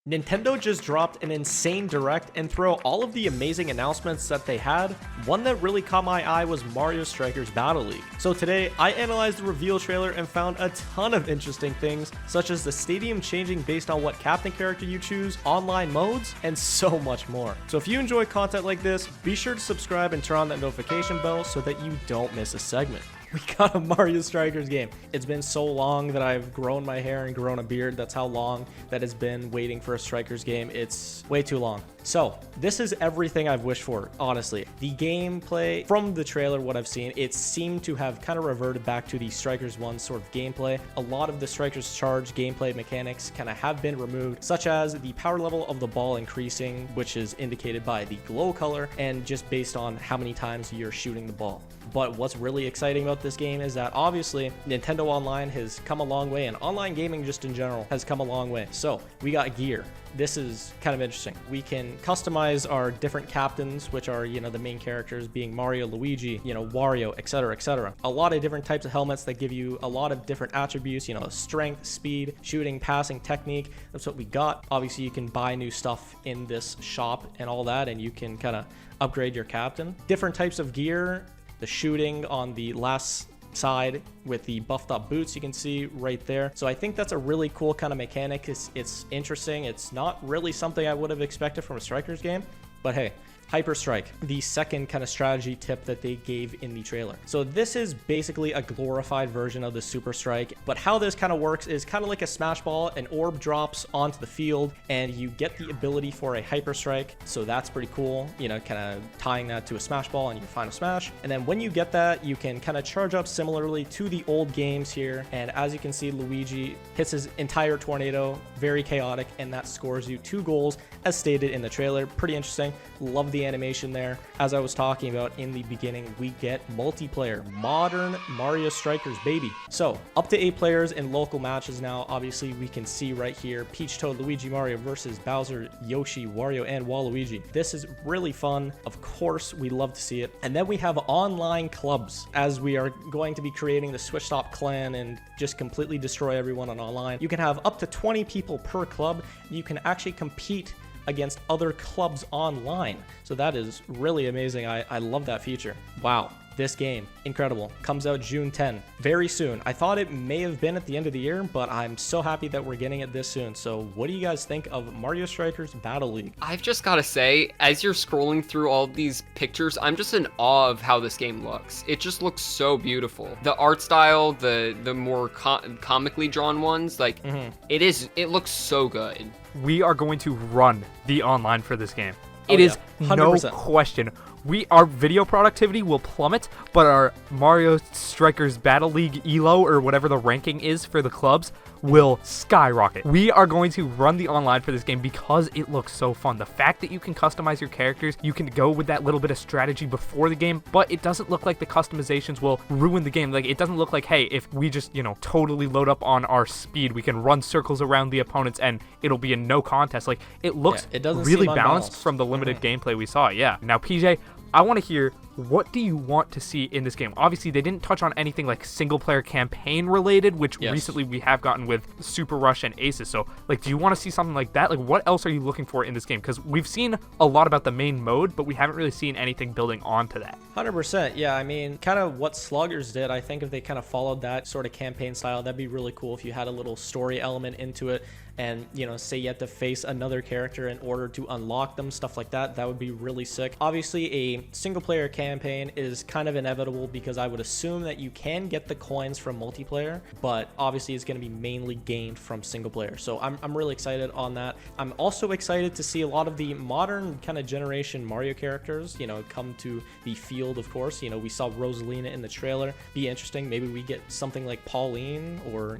Nintendo just dropped an insane direct, and through all of the amazing announcements that they had, one that really caught my eye was Mario Strikers Battle League. So today, I analyzed the reveal trailer and found a ton of interesting things, such as the stadium changing based on what captain character you choose, online modes, and so much more. So if you enjoy content like this, be sure to subscribe and turn on that notification bell so that you don't miss a segment. We got a Mario Strikers game. It's been so long that I've grown my hair and grown a beard. That's how long that it's been waiting for a Strikers game. It's way too long. So this is everything I've wished for, honestly. The gameplay from the trailer, what I've seen, it seemed to have kind of reverted back to the Strikers 1 sort of gameplay. A lot of the Strikers Charge gameplay mechanics kind of have been removed, such as the power level of the ball increasing, which is indicated by the glow color, and just based on how many times you're shooting the ball. But what's really exciting about this game is that obviously Nintendo Online has come a long way, and online gaming just in general has come a long way. So we got gear. This is kind of interesting. We can customize our different captains, which are, the main characters being Mario, Luigi, Wario, etc., etc. A lot of different types of helmets that give you a lot of different attributes, strength, speed, shooting, passing, technique. That's what we got. Obviously, you can buy new stuff in this shop and all that, and you can kind of upgrade your captain. Different types of gear. The shooting on the last side with the buffed up boots you can see right there. So I think that's a really cool kind of mechanic. It's interesting. It's not really something I would have expected from a Strikers game, but hey, Hyper Strike, the second kind of strategy tip that they gave in the trailer. So this is basically a glorified version of the Super Strike, but how this kind of works is kind of like a Smash Ball. An orb drops onto the field and you get the ability for a Hyper Strike. So that's pretty cool, kind of tying that to a Smash Ball and your final smash. And then when you get that, you can kind of charge up similarly to the old games here. And as you can see, Luigi hits his entire tornado, very chaotic, and that scores you 2 goals as stated in the trailer. Pretty interesting. Love the animation there. As I was talking about in the beginning, we get multiplayer, modern Mario Strikers, baby. So up to 8 players in local matches now. Obviously, we can see right here, Peach, Toad, Luigi, Mario versus Bowser, Yoshi, Wario, and Waluigi. This is really fun. Of course, we love to see it. And then we have online clubs, as we are going to be creating the Switch Stop clan and just completely destroy everyone on online. You can have up to 20 people per club. You can actually compete against other clubs online. So that is really amazing. I love that feature. Wow. This game, incredible. Comes out June 10, very soon. I thought it may have been at the end of the year, but I'm so happy that we're getting it this soon. So what do you guys think of Mario Strikers Battle League? I've just got to say, as you're scrolling through all of these pictures, I'm just in awe of how this game looks. It just looks so beautiful. The art style, the more comically drawn ones, it looks so good. We are going to run the online for this game. Oh, it is 100%. No question. Our video productivity will plummet, but our Mario Strikers Battle League ELO, or whatever the ranking is for the clubs, will skyrocket. We are going to run the online for this game because it looks so fun. The fact that you can customize your characters, you can go with that little bit of strategy before the game, but it doesn't look like the customizations will ruin the game. Like, it doesn't look like, hey, if we just, totally load up on our speed, we can run circles around the opponents and it'll be a no contest. Like, it looks really balanced from the limited gameplay we saw. Yeah. Now, PJ, I want to hear, what do you want to see in this game? Obviously, they didn't touch on anything like single-player campaign related, which recently we have gotten with Super Rush and Aces. So, do you want to see something like that? What else are you looking for in this game? Because we've seen a lot about the main mode, but we haven't really seen anything building onto that. 100%. Yeah, I mean, kind of what Sluggers did. I think if they kind of followed that sort of campaign style, that'd be really cool if you had a little story element into it. And, say you have to face another character in order to unlock them, stuff like that. That would be really sick. Obviously, a single-player campaign is kind of inevitable because I would assume that you can get the coins from multiplayer, but obviously it's going to be mainly gained from single-player. So I'm really excited on that. I'm also excited to see a lot of the modern kind of generation Mario characters, come to the field, of course. We saw Rosalina in the trailer. Be interesting. Maybe we get something like Pauline or,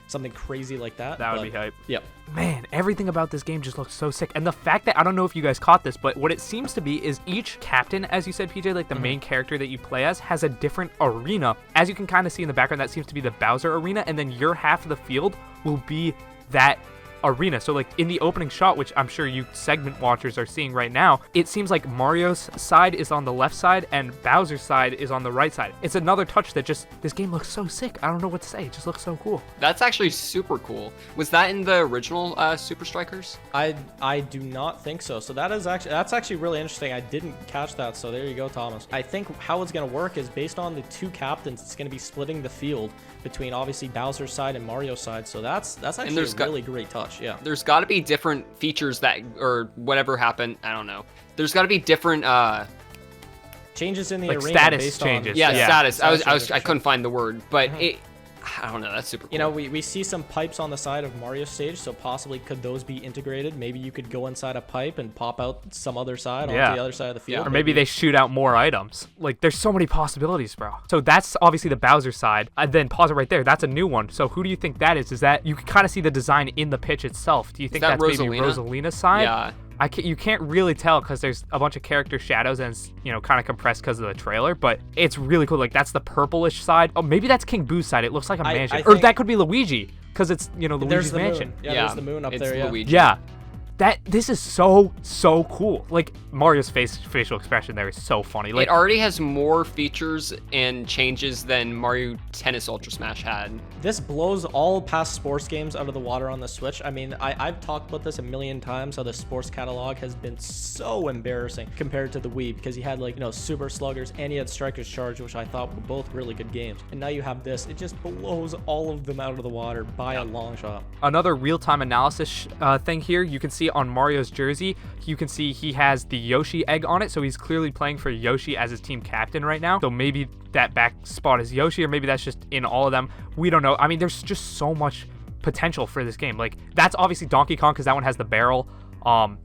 something crazy like that. That would be hype. Yep. Man, everything about this game just looks so sick. And the fact that, I don't know if you guys caught this, but what it seems to be is each captain, as you said, PJ, like the main character that you play as, has a different arena. As you can kind of see in the background, that seems to be the Bowser arena. And then your half of the field will be that arena. So like in the opening shot, which I'm sure you segment watchers are seeing right now, it seems like Mario's side is on the left side and Bowser's side is on the right side. It's another touch that just, this game looks so sick. I don't know what to say. It just looks so cool. That's actually super cool. Was that in the original Super Strikers? I do not think so. So that's actually really interesting. I didn't catch that. So there you go, Thomas. I think how it's going to work is based on the two captains. It's going to be splitting the field between obviously Bowser's side and Mario's side. So that's actually a really great touch. Yeah. There's got to be different features that, or whatever happened. I don't know. There's got to be different changes in the like arena status based changes. on status. Status I couldn't find the word, but I don't know. That's super cool. You know, we see some pipes on the side of Mario's stage, so possibly could those be integrated? Maybe you could go inside a pipe and pop out some other side onto the other side of the field. Or maybe they shoot out more items. Like, there's so many possibilities, bro. So that's obviously the Bowser side. And then pause it right there. That's a new one. So who do you think that is? Is that, you can kind of see the design in the pitch itself. Do you think that's maybe Rosalina's side? Yeah. You can't really tell because there's a bunch of character shadows and it's, you know, kind of compressed because of the trailer, but it's really cool. Like, that's the purplish side. Oh, maybe that's King Boo's side. It looks like a mansion. Or that could be Luigi because it's, you know, Luigi's mansion. Moon. Yeah, there's the moon up there. Luigi. Yeah. This is so cool. Like, Mario's facial expression there is so funny. Like, it already has more features and changes than Mario Tennis Ultra Smash had. This blows all past sports games out of the water on the Switch. I mean, I've talked about this a million times, how the sports catalog has been so embarrassing compared to the Wii, because you had, like, you know, Super Sluggers and you had Striker's Charge, which I thought were both really good games. And now you have this. It just blows all of them out of the water by a long shot. Another real-time analysis thing here, you can see on Mario's jersey, you can see he has the Yoshi egg on it, so he's clearly playing for Yoshi as his team captain right now. So maybe that back spot is Yoshi, or maybe that's just in all of them. We don't know. I mean, there's just so much potential for this game. Like, that's obviously Donkey Kong because that one has the barrel.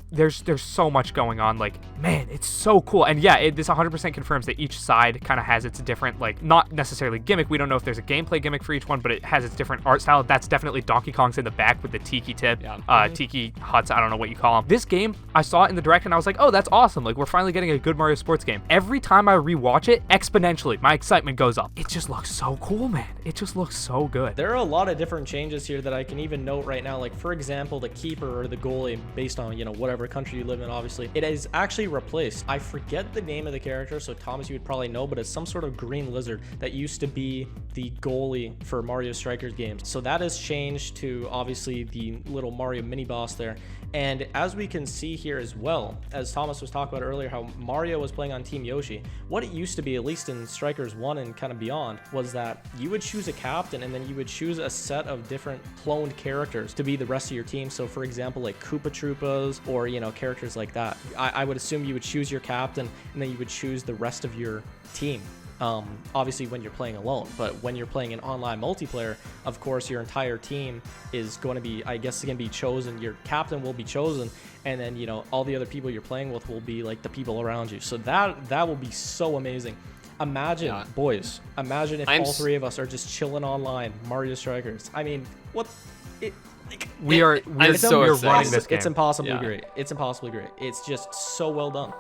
There's so much going on. Like, man, it's so cool. And yeah, this 100% confirms that each side kind of has its different, like, not necessarily gimmick. We don't know if there's a gameplay gimmick for each one, but it has its different art style. That's definitely Donkey Kong's in the back with the tiki tip, tiki huts. I don't know what you call them. This game, I saw it in the direct and I was like, oh, that's awesome. Like, we're finally getting a good Mario sports game. Every time I rewatch it, exponentially, my excitement goes up. It just looks so cool, man. It just looks so good. There are a lot of different changes here that I can even note right now. Like, for example, the keeper or the goalie, based on, you know, whatever country you live in, obviously, it is actually replaced. I forget the name of the character, so Thomas, you would probably know, but it's some sort of green lizard that used to be the goalie for Mario Strikers games. So that has changed to obviously the little Mario mini boss there. And as we can see here as well, as Thomas was talking about earlier, how Mario was playing on Team Yoshi, what it used to be, at least in Strikers 1 and kind of beyond, was that you would choose a captain and then you would choose a set of different cloned characters to be the rest of your team. So for example, like Koopa Troopas or, you know, characters like that. I would assume you would choose your captain and then you would choose the rest of your team. Obviously when you're playing alone, but when you're playing an online multiplayer, of course your entire team is going to be, I guess, going to be chosen. Your captain will be chosen, and then, you know, all the other people you're playing with will be like the people around you. So that will be so amazing. Imagine, boys, imagine if all three of us are just chilling online Mario Strikers. I mean, what it we're running this game. It's impossibly great. It's impossibly great. It's just so well done.